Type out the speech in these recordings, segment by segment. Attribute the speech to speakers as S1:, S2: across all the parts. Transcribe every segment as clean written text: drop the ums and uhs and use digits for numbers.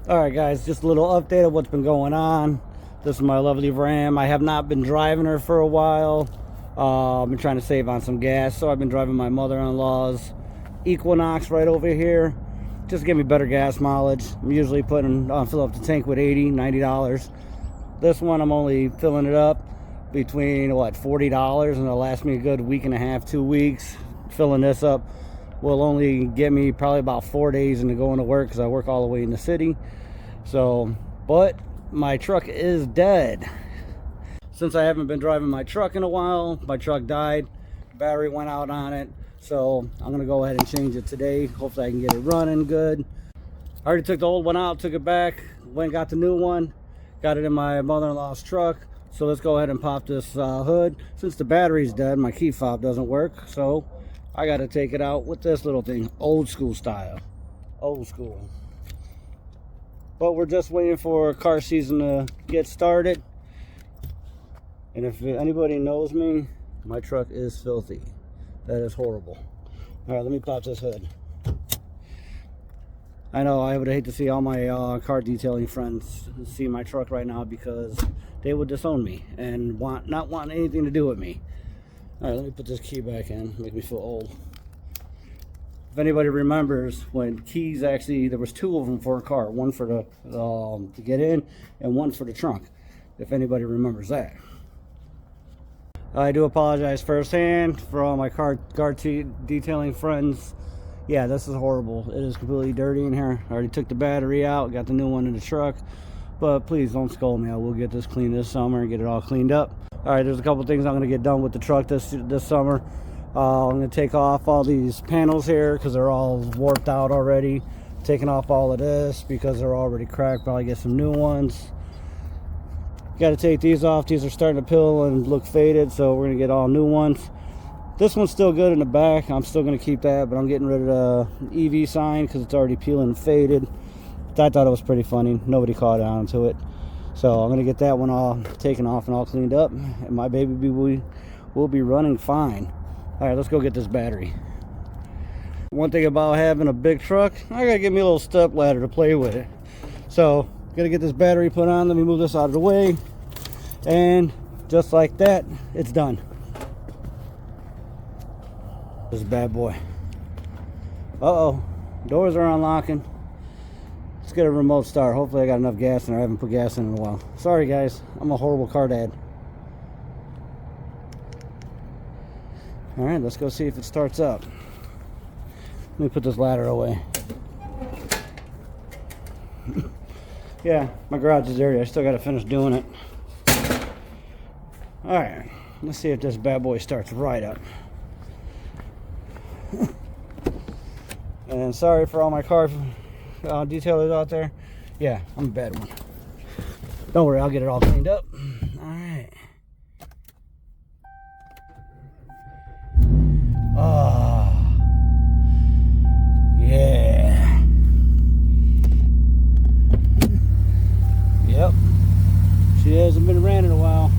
S1: Alright guys, just a little update of what's been going on. This is my lovely Ram. I have not been driving her for a while. I've been trying to save on some gas, so I've been driving my mother-in-law's Equinox right over here. Just to give me better gas mileage. I'm usually putting fill up the tank with $80-$90. This one I'm only filling it up between what, $40, and it'll last me a good week and a half, 2 weeks. Filling this up will only get me probably about 4 days into going to work because I work all the way in the city. So, but my truck is dead. Since I haven't been driving my truck in a while, my truck died. Battery went out on it. So I'm gonna go ahead and change it today. Hopefully I can get it running good. I already took the old one out, took it back, went and got the new one. Got it in my mother-in-law's truck. So let's go ahead and pop this hood. Since the battery's dead, my key fob doesn't work. So I got to take it out with this little thing, old school style. Old school. But we're just waiting for car season to get started. And if anybody knows me, my truck is filthy. That is horrible. All right, let me pop this hood. I know I would hate to see all my car detailing friends see my truck right now because they would disown me and not want anything to do with me. All right, let me put this key back in. Make me feel old. If anybody remembers when keys actually, there was 2 of them for a car, one for the to get in and one for the trunk. If anybody remembers that. I do apologize firsthand for all my car detailing friends. Yeah, this is horrible. It is completely dirty in here. I already took the battery out, got the new one in the truck. But please don't scold me. I will get this cleaned this summer and get it all cleaned up. All right, there's a couple things I'm going to get done with the truck this summer. I'm going to take off all these panels here because they're all warped out already. Taking off all of this because they're already cracked. Probably get some new ones. Got to take these off. These are starting to peel and look faded, so we're going to get all new ones. This one's still good in the back. I'm still going to keep that, but I'm getting rid of the EV sign because it's already peeling and faded. I thought it was pretty funny. Nobody caught on to it. So I'm going to get that one all taken off and all cleaned up. And my baby will be running fine. All right, let's go get this battery. One thing about having a big truck, I got to get me a little step ladder to play with it. So, got to get this battery put on. Let me move this out of the way. And just like that, it's done. This bad boy. Uh-oh. Doors are unlocking. Let's get a remote start. Hopefully I got enough gas in there. I haven't put gas in a while. Sorry guys, I'm a horrible car dad. Alright, let's go see if it starts up. Let me put this ladder away. Yeah, my garage is dirty. I still got to finish doing it. Alright, let's see if this bad boy starts right up. And sorry for all my car detailers out there. Yeah, I'm a bad one. Don't worry, I'll get it all cleaned up. Alright. Oh, yeah. Yep. She hasn't been ran in a while.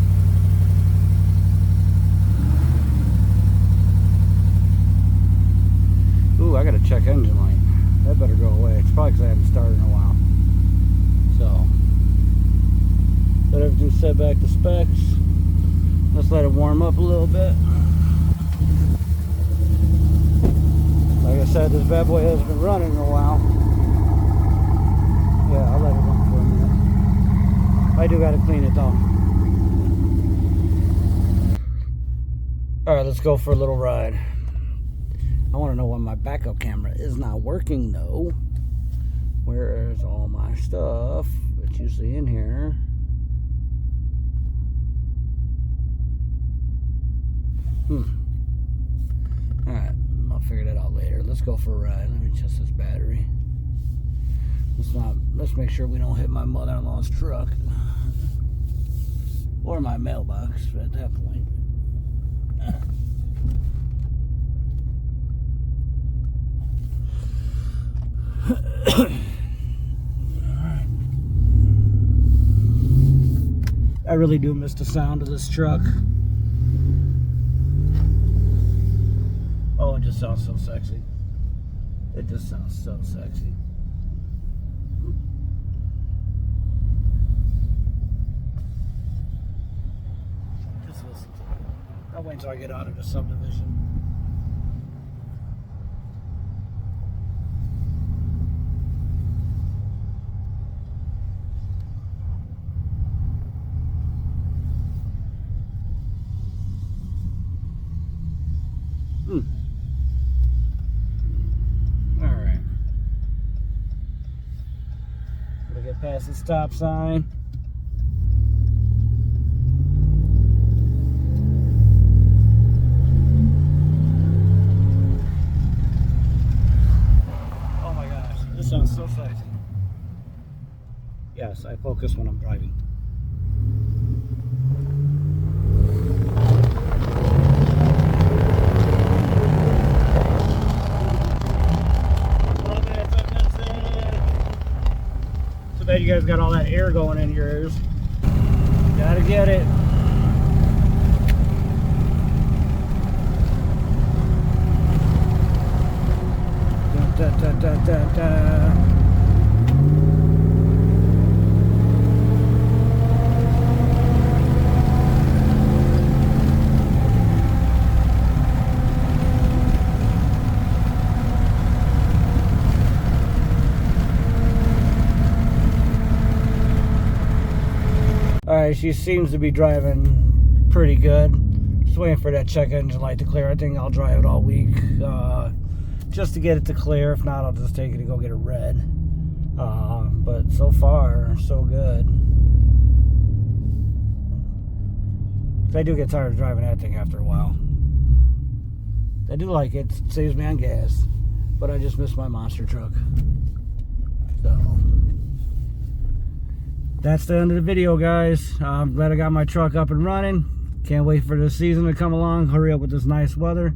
S1: Ooh, I gotta check engine light. That better go away. It's probably because I haven't started in a while. So, got everything set back to specs. Let's let it warm up a little bit. Like I said, this bad boy hasn't been running in a while. Yeah, I'll let it run for a minute. I do gotta clean it though. Alright, let's go for a little ride. I want to know why my backup camera is not working though. Where is all my stuff? It's usually in here. Alright, I'll figure that out later. Let's go for a ride. Let me test this battery. Let's make sure we don't hit my mother-in-law's truck. Or my mailbox at that point. Alright. I really do miss the sound of this truck. Oh, it just sounds so sexy. It just sounds so sexy. wait until I get out of the subdivision. Alright. Gotta get past the stop sign. Oh my gosh, this sounds so sexy. Yes, I focus when I'm driving. So that you guys got all that air going in your ears. Gotta get it. Da, da, da, da, da. Alright, she seems to be driving pretty good. Just waiting for that check engine light to clear. I think I'll drive it all week just to get it to clear. If not, I'll just take it and go get it red. But so far, so good. I do get tired of driving that thing after a while. I do like it. It saves me on gas. But I just miss my monster truck. So that's the end of the video, guys. I'm glad I got my truck up and running. Can't wait for the season to come along. Hurry up with this nice weather.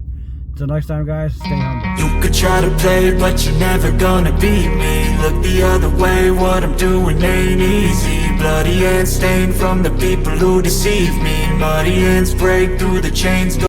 S1: Until next time, guys, stay humble.
S2: You could try to play, but you're never gonna beat me. Look the other way, what I'm doing ain't easy. Bloody hands stained from the people who deceive me. Muddy hands break through the chains.